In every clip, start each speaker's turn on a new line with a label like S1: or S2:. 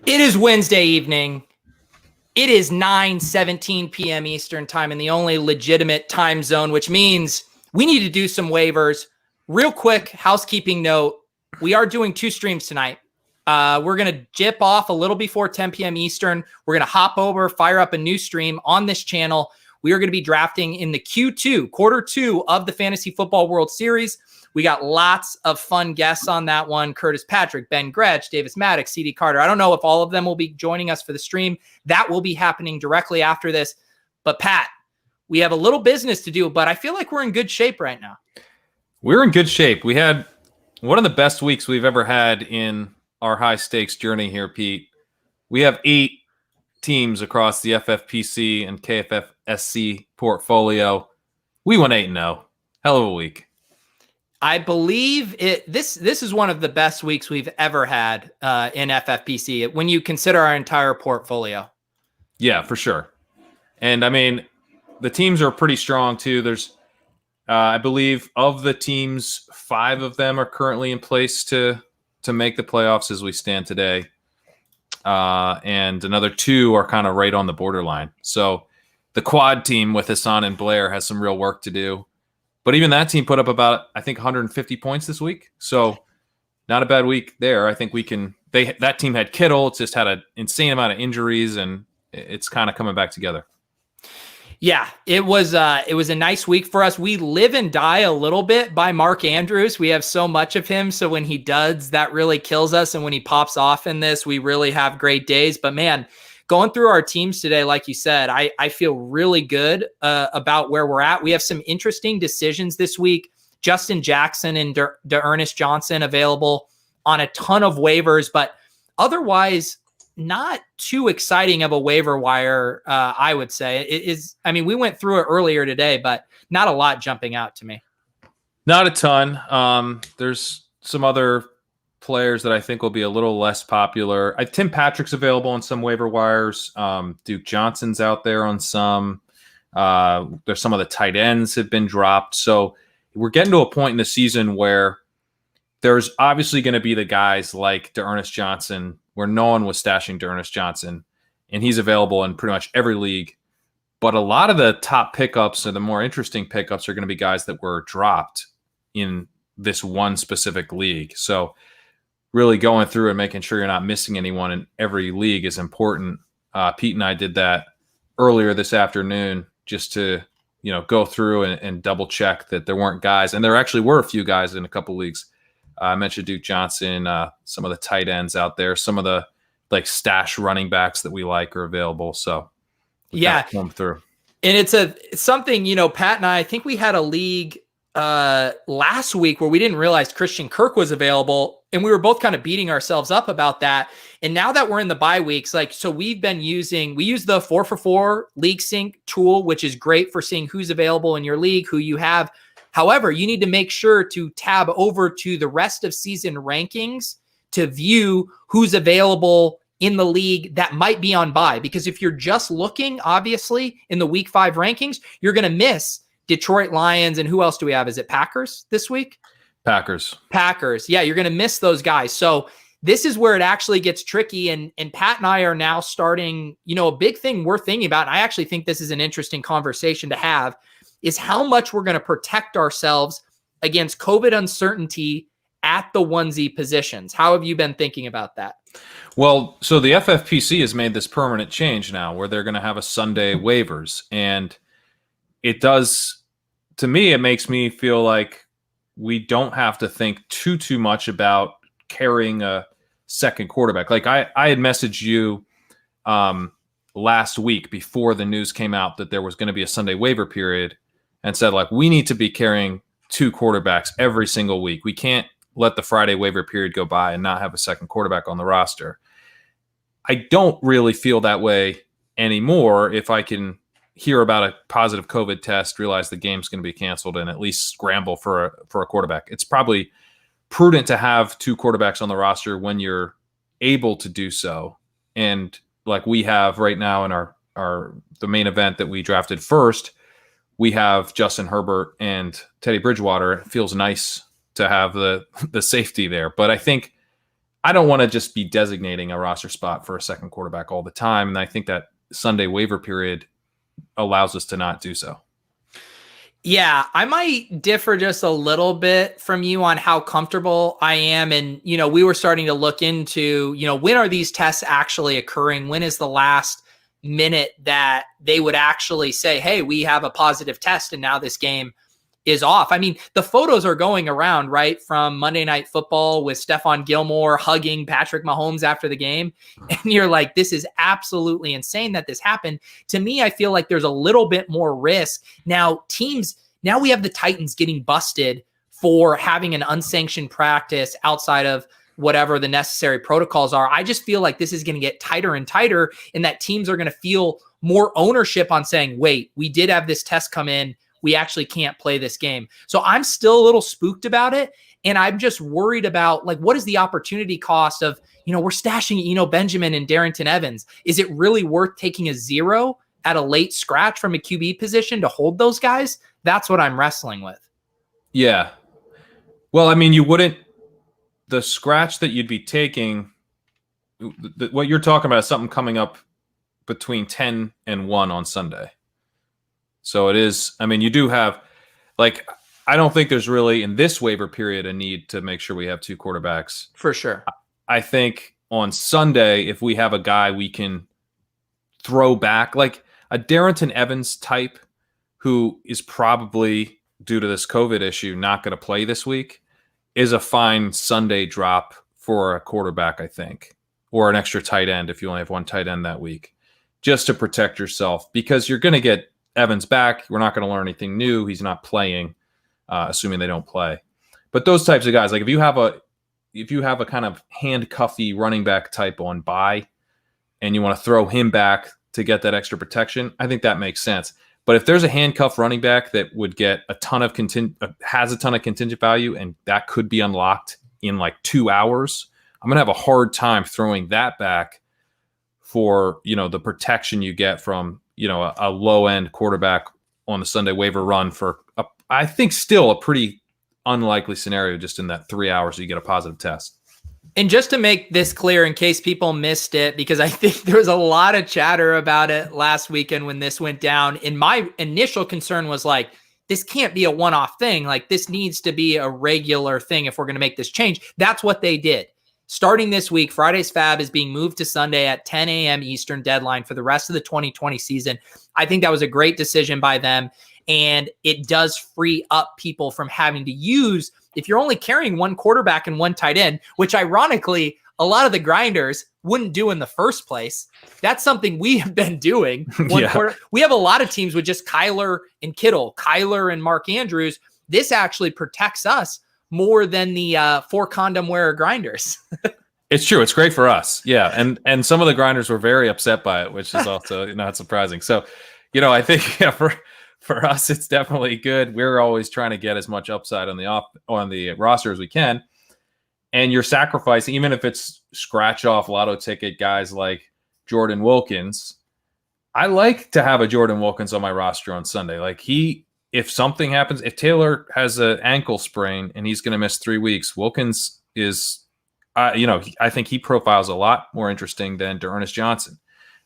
S1: It is Wednesday evening. It is 9:17 p.m. Eastern time in the only legitimate time zone, which means we need to do some waivers. Real quick housekeeping note, we are doing two streams tonight. We're going to dip off a little before 10 p.m. Eastern. We're going to hop over, fire up a new stream on this channel. We are going to be drafting in the Q2, quarter two of the Fantasy Football World Series. We got lots of fun guests on that one. Curtis Patrick, Ben Gretsch, Davis Maddox, CD Carter. I don't know if all of them will be joining us for the stream. That will be happening directly after this. But Pat, we have a little business to do, but I feel like we're in good shape right now.
S2: We're in good shape. We had one of the best weeks we've ever had in our high stakes journey here, Pete. We have 8 teams across the FFPC and KFFSC portfolio. We went 8-0. Hell of a week.
S1: I believe this is one of the best weeks we've ever had in FFPC when you consider our entire portfolio.
S2: Yeah, for sure. And I mean, the teams are pretty strong too. There's, I believe, of the teams, 5 of them are currently in place to make the playoffs as we stand today. And another 2 are kind of right on the borderline. So the quad team with Hassan and Blair has some real work to do. But even that team put up about, I think, 150 points this week. So not a bad week there. I think we can – that team had Kittle. It's just had an insane amount of injuries, and it's kind of coming back together.
S1: Yeah, it was a nice week for us. We live and die a little bit by Mark Andrews. We have so much of him. So when he does, that really kills us. And when he pops off in this, we really have great days. But man, going through our teams today, like you said, I feel really good about where we're at. We have some interesting decisions this week. Justin Jackson and D'Ernest Johnson available on a ton of waivers, but otherwise not too exciting of a waiver wire, I would say. It is. I mean, we went through it earlier today, but not a lot jumping out to me.
S2: Not a ton. There's some other players that I think will be a little less popular. Tim Patrick's available on some waiver wires. Duke Johnson's out there on some. There's some of the tight ends have been dropped. So we're getting to a point in the season where there's obviously going to be the guys like D'Ernest Johnson, where no one was stashing D'Ernest Johnson, and he's available in pretty much every league. But a lot of the top pickups or the more interesting pickups are going to be guys that were dropped in this one specific league. So really going through and making sure you're not missing anyone in every league is important. Pete and I did that earlier this afternoon just to, go through and double check that there weren't guys. And there actually were a few guys in a couple leagues. I mentioned Duke Johnson, some of the tight ends out there, some of the stash running backs that we like are available. So
S1: yeah,
S2: come through.
S1: And it's something, Pat and I think we had a league last week where we didn't realize Christian Kirk was available, and we were both kind of beating ourselves up about that. And now that we're in the bye weeks, so we use the 4for4 league sync tool, which is great for seeing who's available in your league, who you have. However, you need to make sure to tab over to the rest of season rankings to view who's available in the league that might be on bye. Because if you're just looking, obviously, in the week 5 rankings, you're going to miss Detroit Lions. And who else do we have? Is it Packers this week?
S2: Packers.
S1: Yeah, you're going to miss those guys. So this is where it actually gets tricky. And Pat and I are now starting, a big thing we're thinking about, and I actually think this is an interesting conversation to have, is how much we're going to protect ourselves against COVID uncertainty at the onesie positions. How have you been thinking about that?
S2: Well, so the FFPC has made this permanent change now where they're going to have a Sunday waivers. And it does, to me, it makes me feel like we don't have to think too much about carrying a second quarterback. I had messaged you last week before the news came out that there was going to be a Sunday waiver period and said, we need to be carrying 2 quarterbacks every single week. We can't let the Friday waiver period go by and not have a second quarterback on the roster. I don't really feel that way anymore if I can hear about a positive COVID test, realize the game's going to be canceled, and at least scramble for a quarterback. It's probably prudent to have 2 quarterbacks on the roster when you're able to do so. And like we have right now in the main event that we drafted first, we have Justin Herbert and Teddy Bridgewater. It feels nice to have the safety there. But I think I don't want to just be designating a roster spot for a second quarterback all the time. And I think that Sunday waiver period allows us to not do so.
S1: Yeah, I might differ just a little bit from you on how comfortable I am. And, we were starting to look into, when are these tests actually occurring? When is the last minute that they would actually say, hey, we have a positive test and now this game is off? I mean, the photos are going around, right, from Monday Night Football with Stephon Gilmore hugging Patrick Mahomes after the game. And you're like, this is absolutely insane that this happened. To me, I feel like there's a little bit more risk. Now we have the Titans getting busted for having an unsanctioned practice outside of whatever the necessary protocols are. I just feel like this is going to get tighter and tighter, and that teams are going to feel more ownership on saying, wait, we did have this test come in. We actually can't play this game. So I'm still a little spooked about it. And I'm just worried about, like, what is the opportunity cost of, we're stashing, Benjamin and Darrington Evans. Is it really worth taking a 0 at a late scratch from a QB position to hold those guys? That's what I'm wrestling with.
S2: Yeah. Well, I mean, the scratch that you'd be taking, what you're talking about is something coming up between 10 and 1 on Sunday. So it is, I mean, you do have, like, I don't think there's really in this waiver period a need to make sure we have 2 quarterbacks.
S1: For sure.
S2: I think on Sunday, if we have a guy we can throw back, like a Darrington Evans type who is probably, due to this COVID issue, not going to play this week, is a fine Sunday drop for a quarterback, I think, or an extra tight end if you only have one tight end that week, just to protect yourself, because you're going to get Evans back. We're not going to learn anything new. He's not playing, assuming they don't play. But those types of guys, like if you have a kind of handcuffy running back type on bye and you want to throw him back to get that extra protection, I think that makes sense. But if there's a handcuff running back that would get has a ton of contingent value, and that could be unlocked in like 2 hours, I'm going to have a hard time throwing that back for, the protection you get from, a low end quarterback on the Sunday waiver run for, I think, still a pretty unlikely scenario just in that 3 hours you get a positive test.
S1: And just to make this clear, in case people missed it, because I think there was a lot of chatter about it last weekend when this went down, and my initial concern was like, this can't be a one-off thing. Like, this needs to be a regular thing if we're going to make this change. That's what they did. Starting this week, Friday's Fab is being moved to Sunday at 10 a.m. Eastern deadline for the rest of the 2020 season. I think that was a great decision by them, and it does free up people from having to use, if you're only carrying one quarterback and one tight end, which ironically, a lot of the grinders wouldn't do in the first place. That's something we have been doing. We have a lot of teams with just Kyler and Kittle, Kyler and Mark Andrews. This actually protects us more than the 4 condom wearer grinders.
S2: It's true. It's great for us. Yeah. And some of the grinders were very upset by it, which is also not surprising. So, I think for us, it's definitely good. We're always trying to get as much upside on the roster as we can. And you're sacrificing, even if it's scratch off lotto ticket guys like Jordan Wilkins. I like to have a Jordan Wilkins on my roster on Sunday. Like, if something happens, if Taylor has an ankle sprain and he's going to miss 3 weeks, Wilkins is, I think he profiles a lot more interesting than D'Ernest Johnson.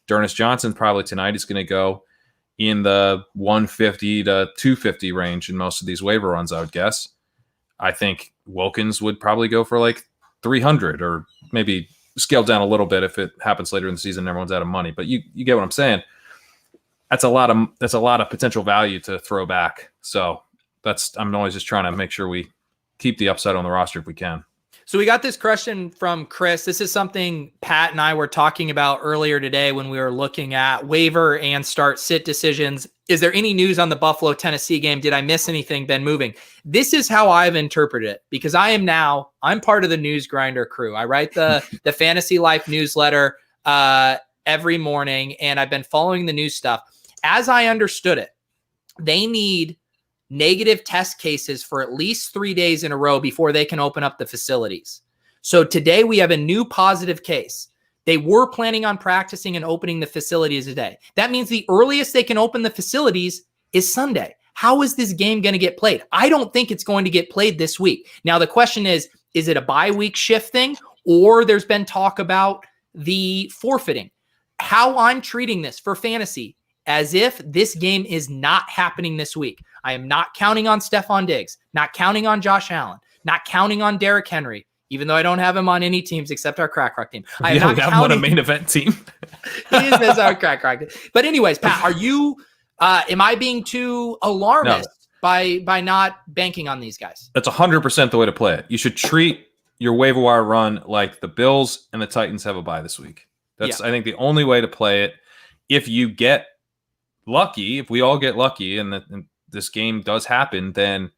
S2: D'Ernest Johnson probably tonight is going to go in the 150 to 250 range in most of these waiver runs, I would guess. I think Wilkins would probably go for like 300, or maybe scale down a little bit if it happens later in the season and everyone's out of money. But you get what I'm saying. That's a lot of potential value to throw back. So I'm always just trying to make sure we keep the upside on the roster if we can.
S1: So we got this question from Chris. This is something Pat and I were talking about earlier today when we were looking at waiver and start sit decisions. Is there any news on the Buffalo-Tennessee game? Did I miss anything been moving? This is how I've interpreted it, because I'm part of the News Grinder crew. I write the Fantasy Life newsletter every morning, and I've been following the news stuff. As I understood it, they need negative test cases for at least 3 days in a row before they can open up the facilities. So today we have a new positive case. They were planning on practicing and opening the facilities today. That means the earliest they can open the facilities is Sunday. How is this game going to get played? I don't think it's going to get played this week. Now, the question is it a bye week shift thing, or there's been talk about the forfeiting. How I'm treating this for fantasy, as if this game is not happening this week. I am not counting on Stephon Diggs, not counting on Josh Allen, not counting on Derrick Henry, even though I don't have him on any teams except our Crack Rock team.
S2: We have him on a main event team.
S1: He is our Crack Rock team. But anyways, Pat, are you, am I being too alarmist by not banking on these guys?
S2: That's 100% the way to play it. You should treat your waiver wire run like the Bills and the Titans have a bye this week. That's, I think, the only way to play it. If you get lucky, if we all get lucky and this game does happen, then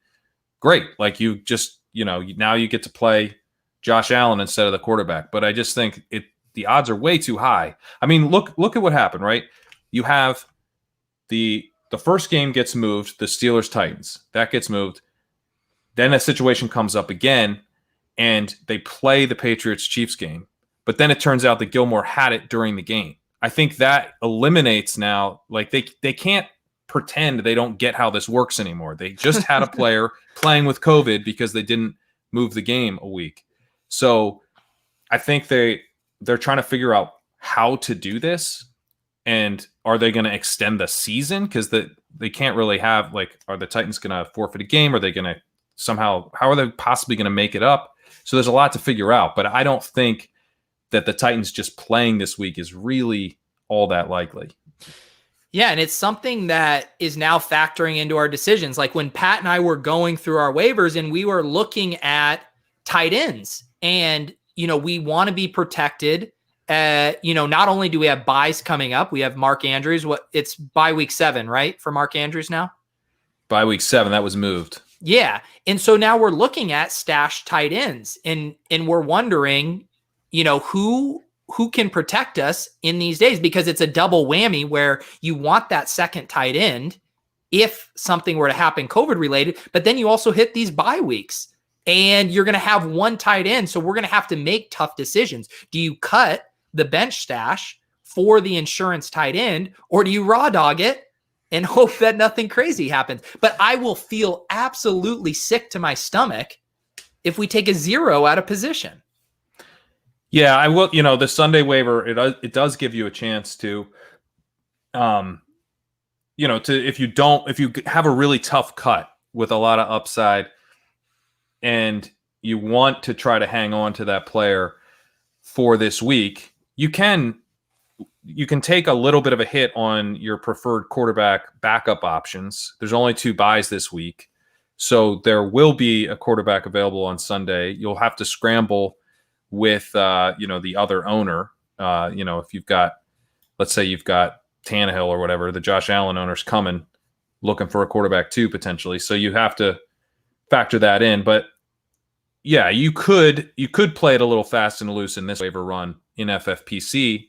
S2: great. Like you just, now you get to play Josh Allen instead of the quarterback. But I just think the odds are way too high. I mean, look at what happened, right? You have the first game gets moved, the Steelers-Titans. That gets moved. Then a situation comes up again, and they play the Patriots-Chiefs game. But then it turns out that Gilmore had it during the game. I think that eliminates now, like they can't pretend they don't get how this works anymore. They just had a player playing with COVID because they didn't move the game a week. So I think they're trying to figure out how to do this. And are they going to extend the season? Because they can't really have, like, are the Titans going to forfeit a game? Are they going to somehow, how are they possibly going to make it up? So there's a lot to figure out. But I don't think that the Titans just playing this week is really all that likely.
S1: Yeah, and it's something that is now factoring into our decisions. Like when Pat and I were going through our waivers and we were looking at tight ends, and, we want to be protected. Not only do we have buys coming up, we have Mark Andrews. It's bye week 7, right? For Mark Andrews now?
S2: Bye week 7, that was moved.
S1: Yeah. And so now we're looking at stash tight ends and we're wondering, who can protect us in these days, because it's a double whammy where you want that second tight end if something were to happen COVID related, but then you also hit these bye weeks and you're going to have one tight end. So we're going to have to make tough decisions. Do you cut the bench stash for the insurance tight end, or do you raw dog it and hope that nothing crazy happens? But I will feel absolutely sick to my stomach if we take a 0 out of position.
S2: Yeah, I will. The Sunday waiver, it does give you a chance to, if you have a really tough cut with a lot of upside, and you want to try to hang on to that player for this week, you can take a little bit of a hit on your preferred quarterback backup options. There's only 2 buys this week, so there will be a quarterback available on Sunday. You'll have to scramble with the other owner. If you've got, let's say you've got Tannehill or whatever, the Josh Allen owner's coming looking for a quarterback too, potentially. So you have to factor that in. But yeah, you could play it a little fast and loose in this waiver run in FFPC.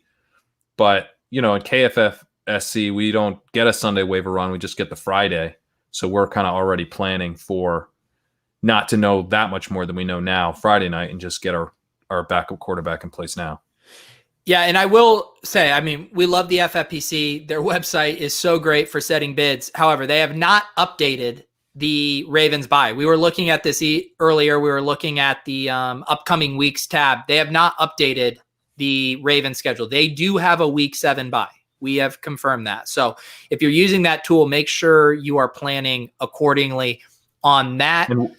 S2: But in KFFSC, we don't get a Sunday waiver run, we just get the Friday. So we're kind of already planning for not to know that much more than we know now Friday night and just get our backup quarterback in place now.
S1: Yeah, and I will say, we love the FFPC. Their website is so great for setting bids. However, they have not updated the Ravens bye. We were looking at this earlier. We were looking at the upcoming weeks tab. They have not updated the Ravens schedule. They do have a week 7 bye. We have confirmed that. So if you're using that tool, make sure you are planning accordingly on that.
S2: And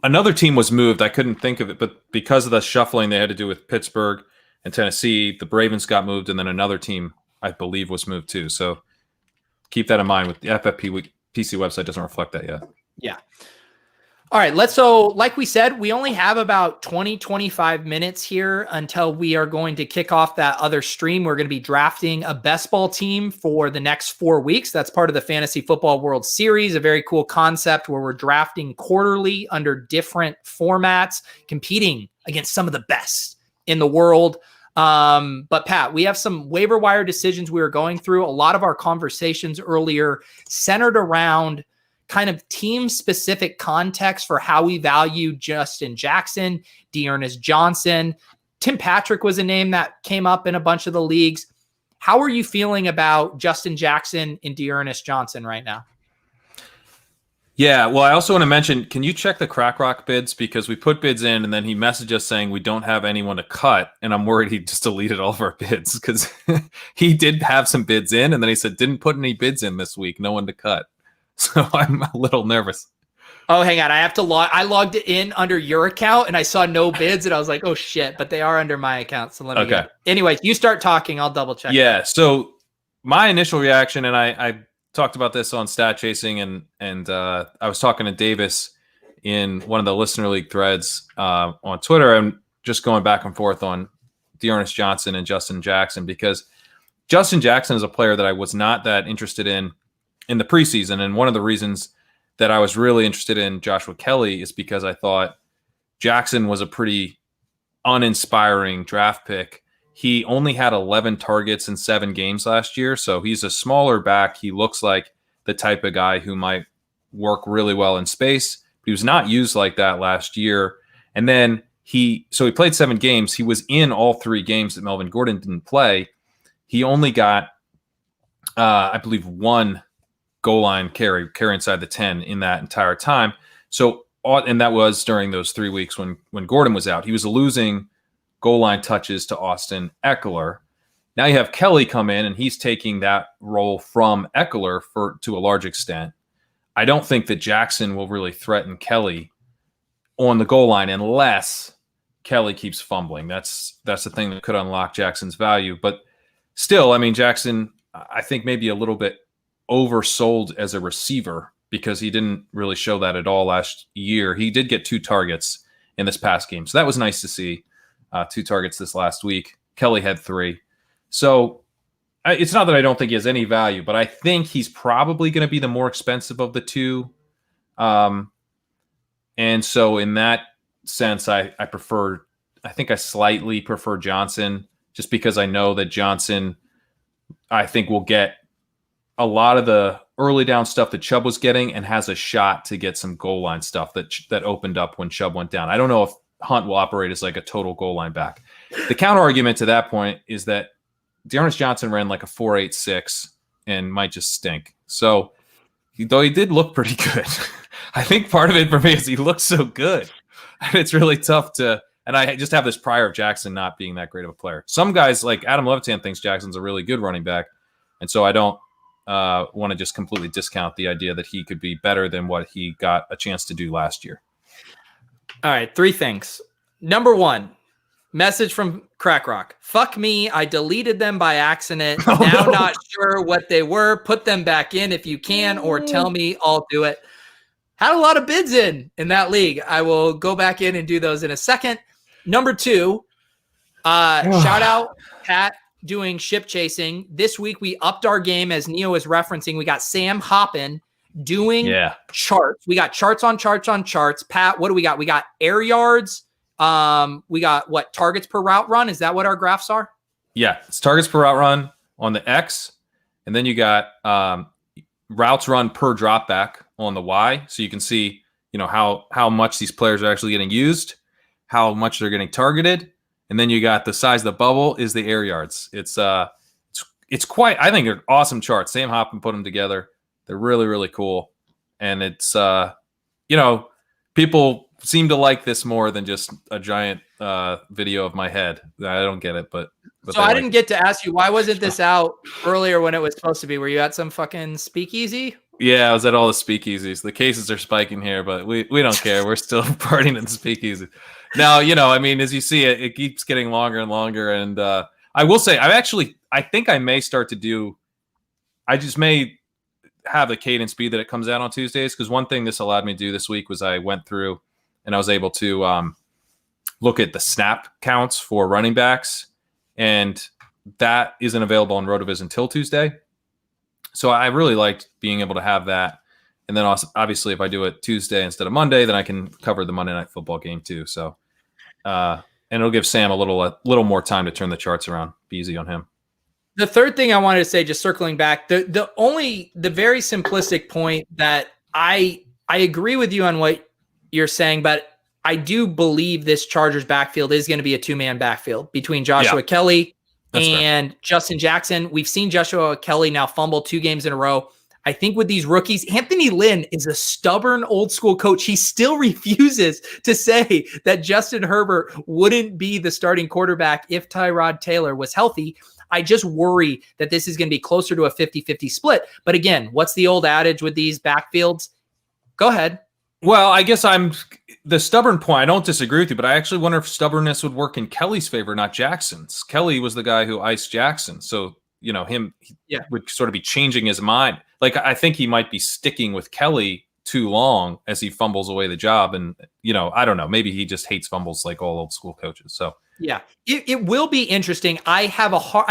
S2: another team was moved. I couldn't think of it, but because of the shuffling they had to do with Pittsburgh and Tennessee, the Ravens got moved, and then another team, I believe, was moved too. So keep that in mind. With the FFPC website doesn't reflect that yet.
S1: Yeah. All right. So like we said, we only have about 25 minutes here until we are going to kick off that other stream. We're going to be drafting a best ball team for the next 4 weeks. That's part of the Fantasy Football World Series, a very cool concept where we're drafting quarterly under different formats, competing against some of the best in the world. But Pat, we have some waiver wire decisions we were going through. A lot of our conversations earlier centered around kind of team-specific context for how we value Justin Jackson, D'Ernest Johnson. Tim Patrick was a name that came up in a bunch of the leagues. How are you feeling about Justin Jackson and D'Ernest Johnson right now?
S2: Yeah, well, I also want to mention, can you check the Crack Rock bids? Because we put bids in, and then he messaged us saying we don't have anyone to cut, and I'm worried he just deleted all of our bids because he did have some bids in, and then he said didn't put any bids in this week, no one to cut. So I'm a little nervous.
S1: Oh, hang on. I have to log. I logged it in under your account, and I saw no bids, and I was like, "Oh shit!" But they are under my account, so let me.
S2: Okay.
S1: Anyways, you start talking. I'll double check.
S2: Yeah. So my initial reaction, and I talked about this on Stat Chasing, and I was talking to Davis in one of the Listener League threads on Twitter, and just going back and forth on Dearness Johnson and Justin Jackson, because Justin Jackson is a player that I was not that interested in the preseason, and one of the reasons that I was really interested in Joshua Kelly is because I thought Jackson was a pretty uninspiring draft pick. He only had 11 targets in 7 games last year, so he's a smaller back. He looks like the type of guy who might work really well in space. He was not used like that last year. And then he played 7 games. He was in all 3 games that Melvin Gordon didn't play. He only got, I believe, 1 goal line carry inside the 10 in that entire time. So, and that was during those 3 weeks when Gordon was out. He was losing goal line touches to Austin Eckler. Now you have Kelly come in, and he's taking that role from Eckler to a large extent. I don't think that Jackson will really threaten Kelly on the goal line unless Kelly keeps fumbling. That's the thing that could unlock Jackson's value. But still, I mean, Jackson, I think maybe a little bit oversold as a receiver because he didn't really show that at all last year. He did get 2 targets in this past game, so that was nice to see. 2 targets this last week. Kelly had 3. So it's not that I don't think he has any value, but I think he's probably going to be the more expensive of the 2. And so in that sense, I think I slightly prefer Johnson just because I know that Johnson, I think, will get a lot of the early down stuff that Chubb was getting and has a shot to get some goal line stuff that opened up when Chubb went down. I don't know if Hunt will operate as like a total goal line back. The counter argument to that point is that Dearness Johnson ran like a 4.86 and might just stink. So though he did look pretty good, I think part of it for me is he looks so good. And it's really tough and I just have this prior of Jackson not being that great of a player. Some guys like Adam Levitan thinks Jackson's a really good running back. And so I don't want to just completely discount the idea that he could be better than what he got a chance to do last year.
S1: All right, 3 things. Number 1, message from Crack Rock. Fuck me, I deleted them by accident. Not sure what they were. Put them back in if you can, or tell me, I'll do it. Had a lot of bids in that league. I will go back in and do those in a second. Number 2, shout out Pat doing ship chasing. This week we upped our game, as Neo is referencing. We got Sam Hoppin doing charts. We got charts on charts on charts. Pat, what do we got? We got air yards. We got what, targets per route run? Is that what our graphs are?
S2: Yeah, it's targets per route run on the X, and then you got routes run per drop back on the Y. So you can see, how much these players are actually getting used, how much they're getting targeted, and then you got the size of the bubble is the air yards. It's quite, I think, an awesome chart. Sam Hoppin put them together. They're really, really cool. And it's, people seem to like this more than just a giant video of my head. I don't get it, but
S1: so I didn't get to ask you, why wasn't this out earlier when it was supposed to be? Were you at some fucking speakeasy?
S2: Yeah, I was at all the speakeasies. The cases are spiking here, but we don't care. We're still partying in the speakeasy. Now, as you see it keeps getting longer and longer. And I will say, I think I may start to do, I just may have the cadence be that it comes out on Tuesdays, because one thing this allowed me to do this week was I went through and I was able to look at the snap counts for running backs, and that isn't available on RotoViz until Tuesday. So I really liked being able to have that. And then also, obviously, if I do it Tuesday instead of Monday, then I can cover the Monday Night Football game too. So, and it'll give Sam a little more time to turn the charts around. Be easy on him.
S1: The third thing I wanted to say, just circling back, the very simplistic point that I agree with you on what you're saying, but I do believe this Chargers backfield is going to be a 2-man backfield between Joshua Kelly and Justin Jackson. We've seen Joshua Kelly now fumble 2 games in a row. I think with these rookies, Anthony Lynn is a stubborn old school coach. He still refuses to say that Justin Herbert wouldn't be the starting quarterback if Tyrod Taylor was healthy. I just worry that this is going to be closer to a 50-50 split. But again, what's the old adage with these backfields? Go ahead.
S2: Well, I guess I'm the stubborn point. I don't disagree with you, but I actually wonder if stubbornness would work in Kelly's favor, not Jackson's. Kelly was the guy who iced Jackson. So, he would sort of be changing his mind. Like, I think he might be sticking with Kelly too long as he fumbles away the job. And, I don't know, maybe he just hates fumbles like all old school coaches. So,
S1: yeah, it will be interesting. I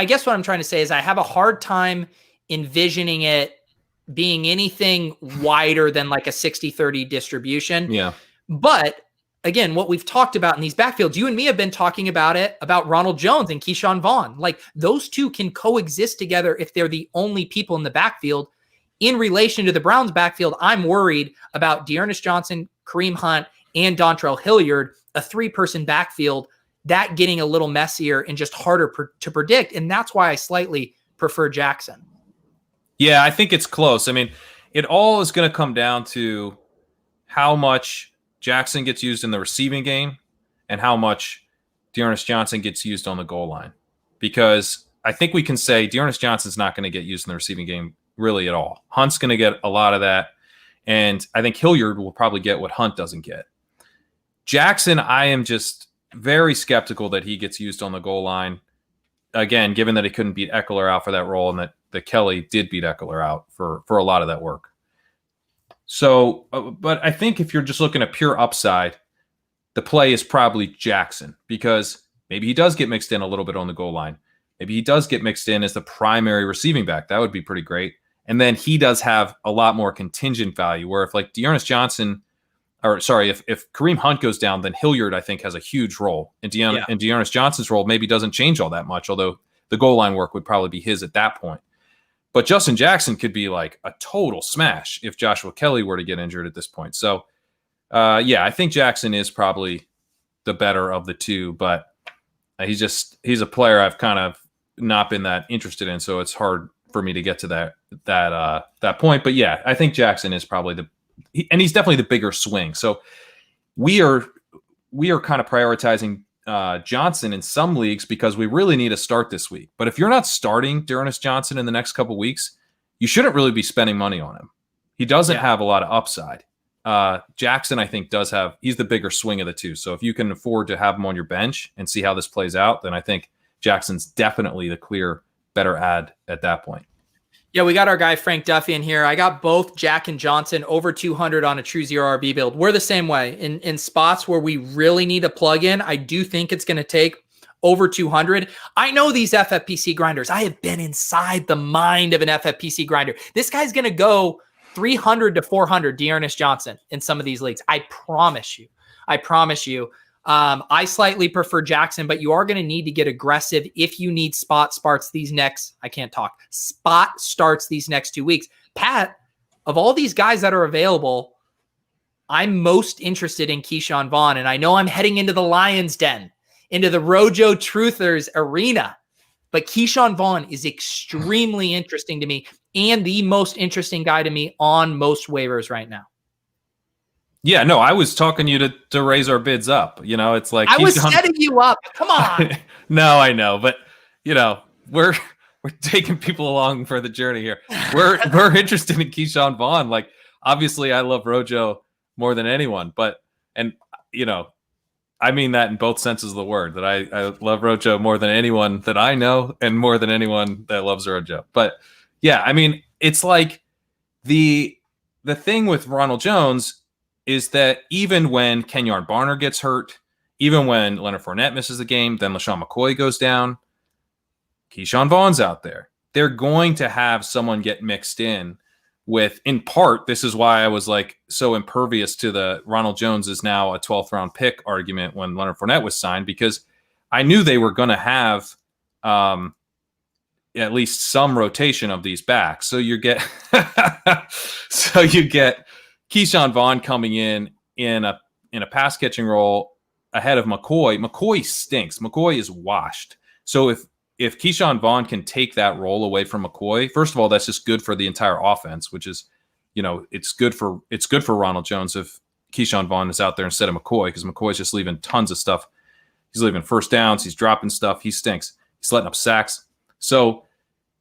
S1: guess what I'm trying to say is I have a hard time envisioning it being anything wider than like a 60-30 distribution.
S2: Yeah.
S1: But again, what we've talked about in these backfields, you and me have been talking about it, about Ronald Jones and Keyshawn Vaughn. Like, those two can coexist together if they're the only people in the backfield. In relation to the Browns backfield, I'm worried about Dearness Johnson, Kareem Hunt, and Dontrell Hilliard, a 3-person backfield, that getting a little messier and just harder to predict. And that's why I slightly prefer Jackson.
S2: Yeah, I think it's close. I mean, it all is going to come down to how much Jackson gets used in the receiving game and how much Dearness Johnson gets used on the goal line. Because I think we can say Dearness Johnson's not going to get used in the receiving game really at all. Hunt's going to get a lot of that. And I think Hilliard will probably get what Hunt doesn't get. Jackson, I am just very skeptical that he gets used on the goal line. Again, given that he couldn't beat Eckler out for that role and that Kelly did beat Eckler out for a lot of that work. So, but I think if you're just looking at pure upside, the play is probably Jackson, because maybe he does get mixed in a little bit on the goal line. Maybe he does get mixed in as the primary receiving back. That would be pretty great. And then he does have a lot more contingent value, where if like Dearness Johnson, if Kareem Hunt goes down, then Hilliard, I think, has a huge role. And Dearness Johnson's role maybe doesn't change all that much, although the goal line work would probably be his at that point. But Justin Jackson could be like a total smash if Joshua Kelly were to get injured at this point. So, I think Jackson is probably the better of the two, but he's a player I've kind of not been that interested in, so it's hard for me to get to that point. But yeah, I think Jackson is probably and he's definitely the bigger swing. So we are kind of prioritizing Johnson in some leagues because we really need a start this week. But if you're not starting Dearness Johnson in the next couple weeks, you shouldn't really be spending money on him. He doesn't have a lot of upside. Jackson, I think, he's the bigger swing of the two. So if you can afford to have him on your bench and see how this plays out, then I think Jackson's definitely the clear better ad at that point.
S1: Yeah, we got our guy Frank Duffy in here. I got both Jack and Johnson over 200 on a true zero RB build. We're the same way. In spots where we really need a plug-in, I do think it's going to take over 200. I know these FFPC grinders. I have been inside the mind of an FFPC grinder. This guy's going to go 300 to 400 Dearness Johnson in some of these leagues. I promise you. I slightly prefer Jackson, but you are going to need to get aggressive if you need spot starts these next 2 weeks. Pat, of all these guys that are available, I'm most interested in Keyshawn Vaughn, and I know I'm heading into the Lion's Den, into the Rojo Truthers arena, but Keyshawn Vaughn is extremely interesting to me and the most interesting guy to me on most waivers right now.
S2: Yeah, no, I was talking you to raise our bids up. It's like
S1: I was setting you up. Come on.
S2: No, I know, but we're taking people along for the journey here. We're interested in Keyshawn Vaughn. Like, obviously, I love Rojo more than anyone, I mean that in both senses of the word. That I love Rojo more than anyone that I know, and more than anyone that loves Rojo. But yeah, I mean, it's like the thing with Ronald Jones is that even when Kenyon Barner gets hurt, even when Leonard Fournette misses the game, then LaShawn McCoy goes down, Keyshawn Vaughn's out there. They're going to have someone get mixed in with, in part, this is why I was like so impervious to the Ronald Jones is now a 12th round pick argument when Leonard Fournette was signed, because I knew they were going to have at least some rotation of these backs. So you get Keyshawn Vaughn coming in a pass catching role ahead of McCoy. McCoy stinks. McCoy is washed. So if Keyshawn Vaughn can take that role away from McCoy, first of all, that's just good for the entire offense, which is, it's good for Ronald Jones if Keyshawn Vaughn is out there instead of McCoy, because McCoy's just leaving tons of stuff. He's leaving first downs. He's dropping stuff. He stinks. He's letting up sacks. So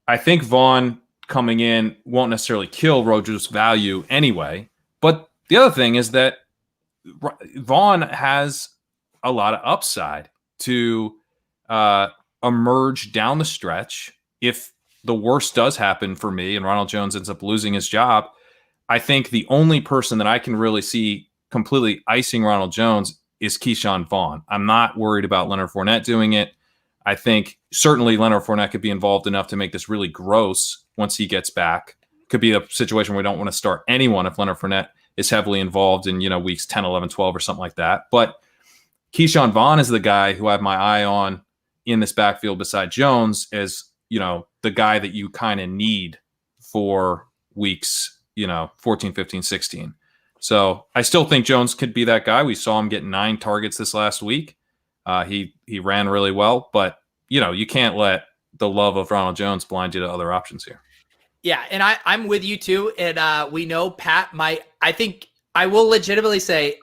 S2: I think Vaughn coming in won't necessarily kill Rojo's value anyway. But the other thing is that Vaughn has a lot of upside to emerge down the stretch. If the worst does happen for me and Ronald Jones ends up losing his job, I think the only person that I can really see completely icing Ronald Jones is Keyshawn Vaughn. I'm not worried about Leonard Fournette doing it. I think certainly Leonard Fournette could be involved enough to make this really gross once he gets back. Could be a situation where we don't want to start anyone if Leonard Fournette is heavily involved in, weeks 10, 11, 12 or something like that. But Keyshawn Vaughn is the guy who I have my eye on in this backfield beside Jones as, the guy that you kind of need for weeks, 14, 15, 16. So I still think Jones could be that guy. We saw him get 9 targets this last week. He ran really well, but you can't let the love of Ronald Jones blind you to other options here.
S1: Yeah, and I'm with you too. And we know Pat I think I will legitimately say,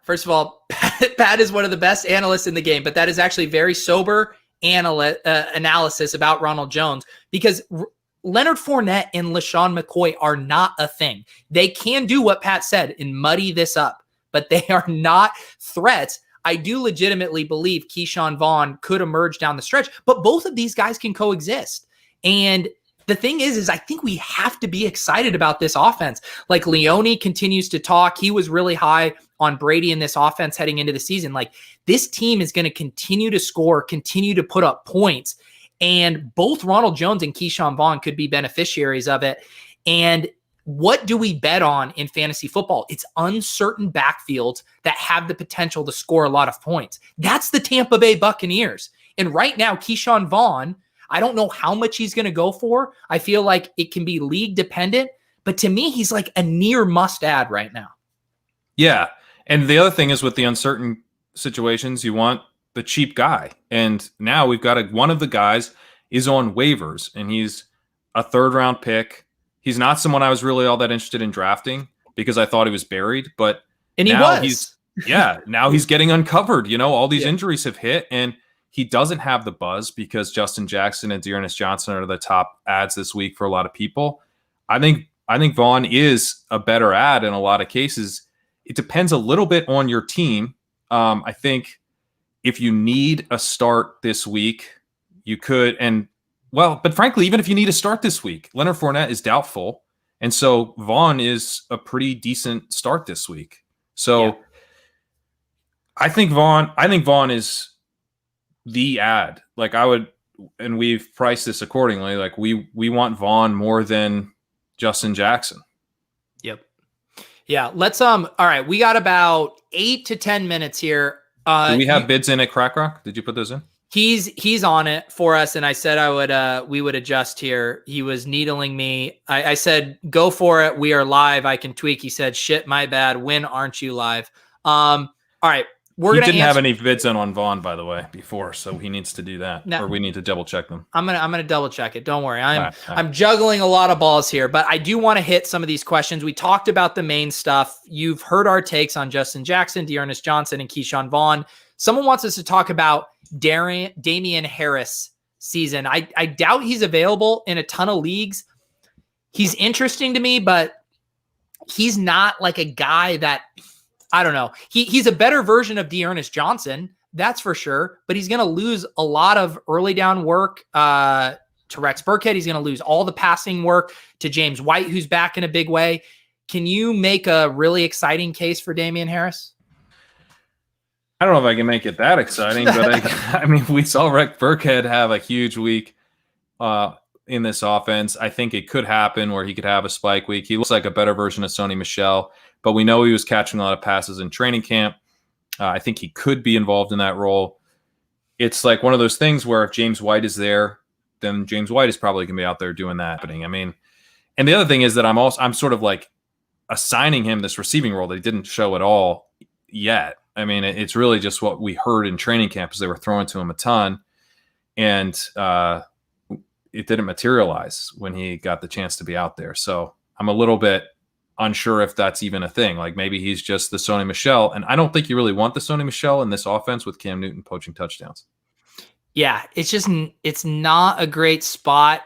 S1: first of all, Pat is one of the best analysts in the game, but that is actually very sober analysis about Ronald Jones, because Leonard Fournette and LaShawn McCoy are not a thing. They can do what Pat said and muddy this up, but they are not threats. I do legitimately believe Keyshawn Vaughn could emerge down the stretch, but both of these guys can coexist. And the thing is I think we have to be excited about this offense. Like Leone continues to talk. He was really high on Brady in this offense heading into the season. Like, this team is going to continue to score, continue to put up points. And both Ronald Jones and Keyshawn Vaughn could be beneficiaries of it. And what do we bet on in fantasy football? It's uncertain backfields that have the potential to score a lot of points. That's the Tampa Bay Buccaneers. And right now, Keyshawn Vaughn, I don't know how much he's going to go for. I feel like it can be league dependent, but to me, he's like a near must add right now.
S2: Yeah. And the other thing is, with the uncertain situations, you want the cheap guy. And now we've got one of the guys is on waivers, and he's a 3rd round pick. He's not someone I was really all that interested in drafting because I thought he was buried, but now he's getting uncovered. All these injuries have hit, and he doesn't have the buzz because Justin Jackson and Dearness Johnson are the top ads this week for a lot of people. I think Vaughn is a better ad in a lot of cases. It depends a little bit on your team. I think if you need a start this week, you could. But frankly, even if you need a start this week, Leonard Fournette is doubtful. And so Vaughn is a pretty decent start this week. So I think Vaughn is the ad. Like, and we've priced this accordingly. Like, we want Vaughn more than Justin Jackson.
S1: Yep. Yeah. Let's, all right. We got about 8 to 10 minutes here.
S2: Do we have bids in at Crack Rock? Did you put those in?
S1: He's on it for us. And I said we would adjust here. He was needling me. I said, go for it. We are live. I can tweak. He said, shit, my bad. When aren't you live? All right.
S2: He didn't have any bids on Vaughn, by the way, before, so he needs to do that, or we need to double check them.
S1: I'm gonna double check it. Don't worry. I'm juggling a lot of balls here, but I do want to hit some of these questions. We talked about the main stuff. You've heard our takes on Justin Jackson, Dearness Johnson, and Keyshawn Vaughn. Someone wants us to talk about Damian Harris season. I doubt he's available in a ton of leagues. He's interesting to me, but he's not like a guy that, I don't know. He's a better version of Dearness Johnson, that's for sure. But he's going to lose a lot of early down work to Rex Burkhead. He's going to lose all the passing work to James White, who's back in a big way. Can you make a really exciting case for Damian Harris?
S2: I don't know if I can make it that exciting, but I mean, we saw Rex Burkhead have a huge week in this offense. I think it could happen where he could have a spike week. He looks like a better version of Sony Michel. But we know he was catching a lot of passes in training camp. I think he could be involved in that role. It's like one of those things where if James White is there, then James White is probably going to be out there doing that. I mean, and the other thing is that I'm sort of like assigning him this receiving role that he didn't show at all yet. I mean, it's really just what we heard in training camp as they were throwing to him a ton. and it didn't materialize when he got the chance to be out there. So I'm a little bit unsure if that's even a thing. Like maybe he's just the Sony Michel, and I don't think you really want the Sony Michel in this offense with Cam Newton poaching touchdowns.
S1: Yeah, it's not a great spot.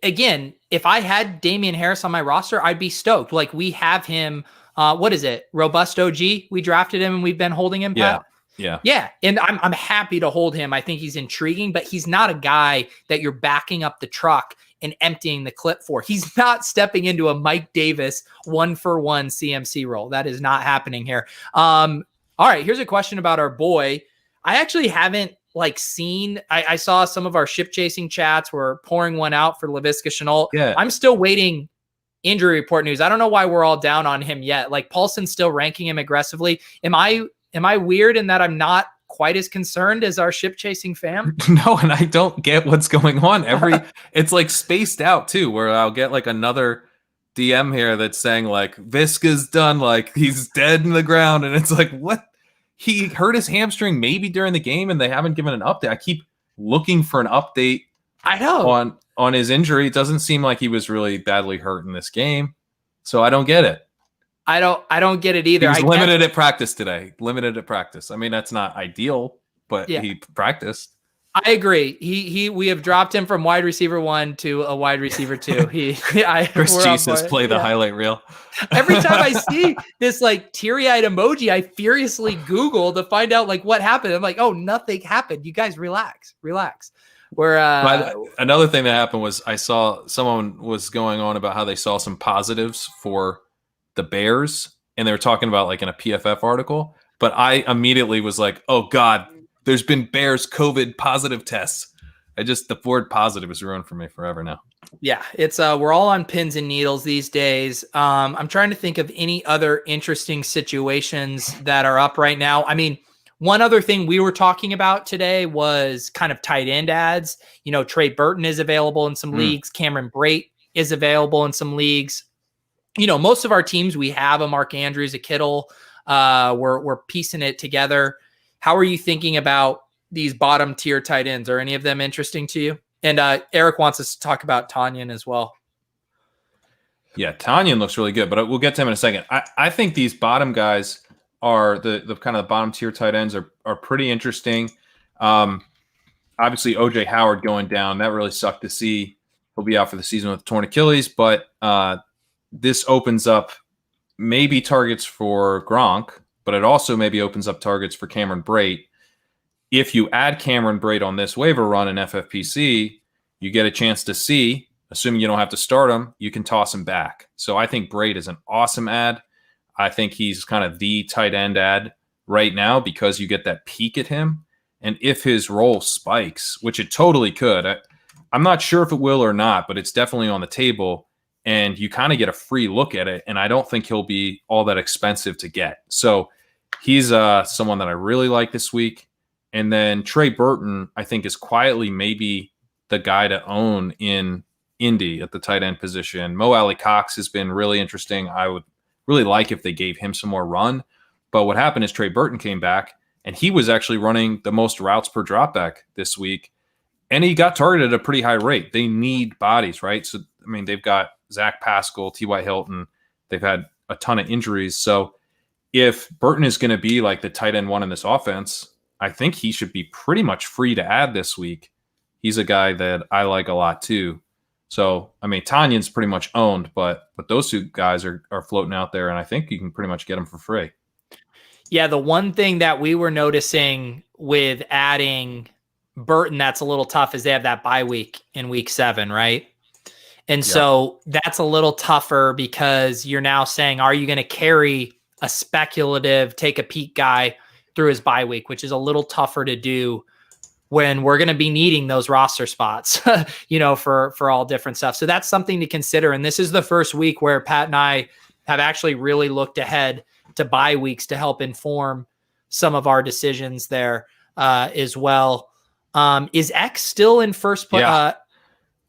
S1: Again, if I had Damian Harris on my roster, I'd be stoked. Like we have him, what is it? Robust OG. We drafted him and we've been holding him. Pat? Yeah. And I'm happy to hold him. I think he's intriguing, but he's not a guy that you're backing up the truck and emptying the clip for. He's not stepping into a Mike Davis 1-for-1 CMC role. That is not happening here. All right, here's a question about our boy. I actually haven't seen, I saw some of our ship chasing chats were pouring one out for Laviska Shenault.
S2: Yeah.
S1: I'm still waiting injury report news. I don't know why we're all down on him yet. Like Paulson's still ranking him aggressively. Am I weird in that I'm not quite as concerned as our ship chasing fam?
S2: No, and I don't get what's going on. It's like spaced out too, where I'll get like another DM here that's saying like Viska's done, like he's dead in the ground, and it's like, what? He hurt his hamstring maybe during the game, and they haven't given an update. I keep looking for an update.
S1: I know
S2: on his injury. It doesn't seem like he was really badly hurt in this game, so I don't get it.
S1: I don't get it either.
S2: He was limited at practice today. Limited at practice. I mean, that's not ideal, but he practiced.
S1: I agree. We have dropped him from wide receiver 1 to a wide receiver 2.
S2: Chris Jesus play the highlight reel.
S1: Every time I see this like teary-eyed emoji, I furiously Google to find out like what happened. I'm like, oh, nothing happened. You guys relax.
S2: Another thing that happened was I saw someone was going on about how they saw some positives for the Bears, and they were talking about like in a PFF article. But I immediately was like, oh God, there's been Bears COVID positive tests. The word positive is ruined for me forever now.
S1: Yeah, it's we're all on pins and needles these days. I'm trying to think of any other interesting situations that are up right now. I mean, one other thing we were talking about today was kind of tight end ads. You know, Trey Burton is available in some leagues. Cameron Brate is available in some leagues. You know, most of our teams, we have a Mark Andrews, a Kittle. We're piecing it together. How are you thinking about these bottom tier tight ends? Are any of them interesting to you? And Eric wants us to talk about Tanyan as well.
S2: Yeah, Tanyan looks really good, but we'll get to him in a second. I think these bottom guys are the kind of bottom tier tight ends are pretty interesting. Obviously, OJ Howard going down, that really sucked to see. He'll be out for the season with a torn Achilles, but this opens up maybe targets for Gronk, but it also maybe opens up targets for Cameron Brate. If you add Cameron Brate on this waiver run in FFPC, you get a chance to see, assuming you don't have to start him, you can toss him back. So I think Brate is an awesome ad. I think he's kind of the tight end ad right now because you get that peek at him. And if his role spikes, which it totally could, I'm not sure if it will or not, but it's definitely on the table. And you kind of get a free look at it. And I don't think he'll be all that expensive to get. So he's someone that I really like this week. And then Trey Burton, I think, is quietly maybe the guy to own in Indy at the tight end position. Mo Alley Cox has been really interesting. I would really like if they gave him some more run. But what happened is Trey Burton came back, and he was actually running the most routes per dropback this week. And he got targeted at a pretty high rate. They need bodies, right? So, I mean, they've got Zach Pascal, T.Y. Hilton. They've had a ton of injuries. So if Burton is going to be like the tight end one in this offense, I think he should be pretty much free to add this week. He's a guy that I like a lot too. So, I mean, Tanyan's pretty much owned, but those two guys are floating out there, and I think you can pretty much get them for free.
S1: Yeah, the one thing that we were noticing with adding Burton that's a little tough is they have that bye week in week 7, right? And so that's a little tougher because you're now saying, are you going to carry a speculative take a peek guy through his bye week, which is a little tougher to do when we're going to be needing those roster spots, you know, for all different stuff. So that's something to consider. And this is the first week where Pat and I have actually really looked ahead to bye weeks to help inform some of our decisions there as well. Is X still in first place?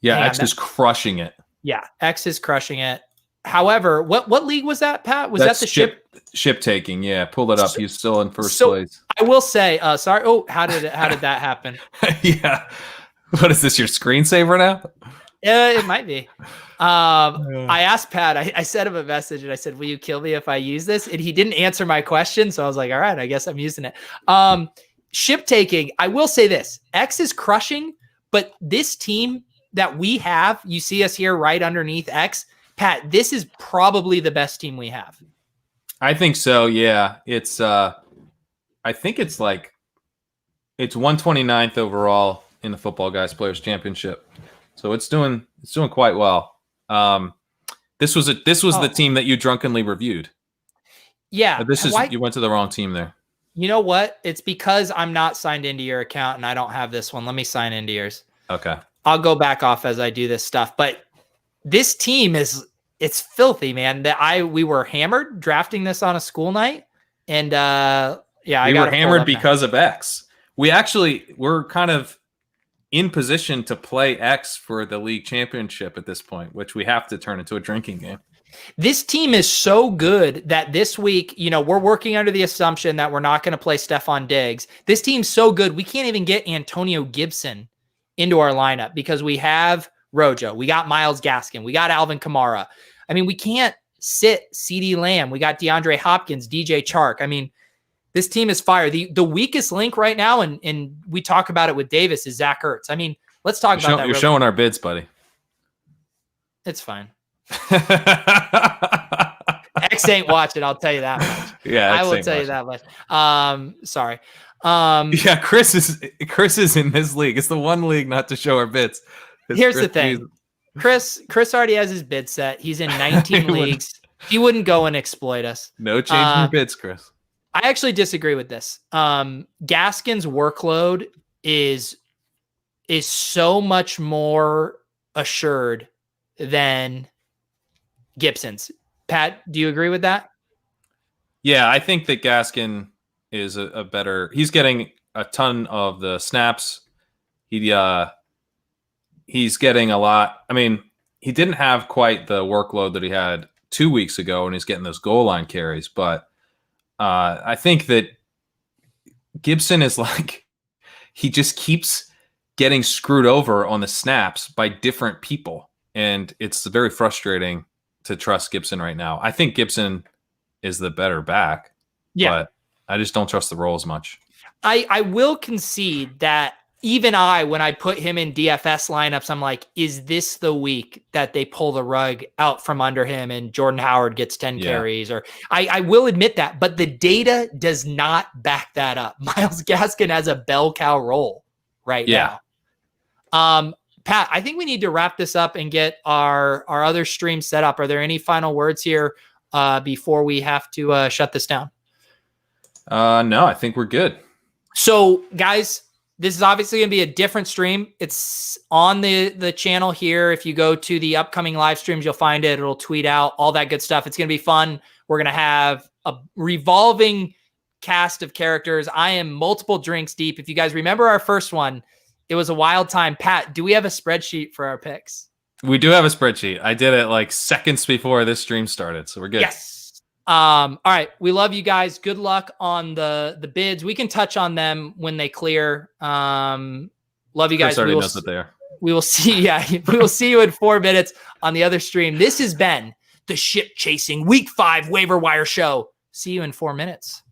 S2: Yeah, X is crushing it.
S1: Yeah, X is crushing it. However, what league was that, Pat? Was that the
S2: ship taking? Yeah, pull it up. He's still in first place.
S1: I will say, sorry. Oh, how did that happen?
S2: Yeah, What is this, your screensaver now?
S1: Yeah, it might be. I asked Pat, I sent him a message and I said, will you kill me if I use this? And he didn't answer my question. So I was like, all right, I guess I'm using it. Ship taking, I will say this, X is crushing, but this team that we have, you see us here right underneath X, Pat, this is probably the best team we have.
S2: I think so. Yeah. It's, I think it's 129th overall in the Football Guys Players Championship. So it's doing quite well. This was the team that you drunkenly reviewed.
S1: Yeah.
S2: You went to the wrong team there.
S1: You know what? It's because I'm not signed into your account and I don't have this one. Let me sign into yours.
S2: Okay.
S1: I'll go back off as I do this stuff. But this team it's filthy, man. We were hammered drafting this on a school night. And we were hammered because of X. We're kind of in position to play X for the league championship at this point, which we have to turn into a drinking game. This team is so good that this week, we're working under the assumption that we're not going to play Stephon Diggs. This team's so good, we can't even get Antonio Gibson into our lineup because we have Rojo, we got Myles Gaskin, we got Alvin Kamara. I mean, we can't sit CeeDee Lamb. We got DeAndre Hopkins, DJ Chark. I mean, this team is fire. The weakest link right now, and we talk about it with Davis, is Zach Ertz. I mean, let's talk about that.
S2: You're showing our bids, buddy.
S1: It's fine. X ain't watching, I'll tell you that much.
S2: Yeah,
S1: I will tell you that much. Sorry.
S2: Yeah, Chris is in this league. It's the one league not to show our bids.
S1: Here's the thing. Chris already has his bid set. He's in 19 leagues. He wouldn't go and exploit us.
S2: No change in your bids, Chris.
S1: I actually disagree with this. Gaskin's workload is so much more assured than Gibson's. Pat, do you agree with that?
S2: Yeah, I think that Gaskin is a better. He's getting a ton of the snaps. He's getting a lot. I mean, he didn't have quite the workload that he had 2 weeks ago, and he's getting those goal line carries. But I think that Gibson is he just keeps getting screwed over on the snaps by different people, and it's very frustrating to trust Gibson right now. I think Gibson is the better back, but I just don't trust the role as much.
S1: I will concede that even when I put him in DFS lineups, I'm like, is this the week that they pull the rug out from under him and Jordan Howard gets 10 carries? Or I will admit that, but the data does not back that up. Myles Gaskin has a bell cow role right now. Pat, I think we need to wrap this up and get our other stream set up. Are there any final words here before we have to shut this down?
S2: No, I think we're good.
S1: So, guys, this is obviously going to be a different stream. It's on the channel here. If you go to the upcoming live streams, you'll find it. It'll tweet out, all that good stuff. It's going to be fun. We're going to have a revolving cast of characters. I am multiple drinks deep. If you guys remember our first one, it was a wild time. Pat, do we have a spreadsheet for our picks?
S2: We do have a spreadsheet. I did it seconds before this stream started, so we're good.
S1: Yes. All right. We love you guys. Good luck on the bids. We can touch on them when they clear. Love you guys.
S2: Chris already knows what they are.
S1: We will see. Yeah, we will see you in 4 minutes on the other stream. This has been the Ship Chasing Week 5 Waiver Wire Show. See you in 4 minutes.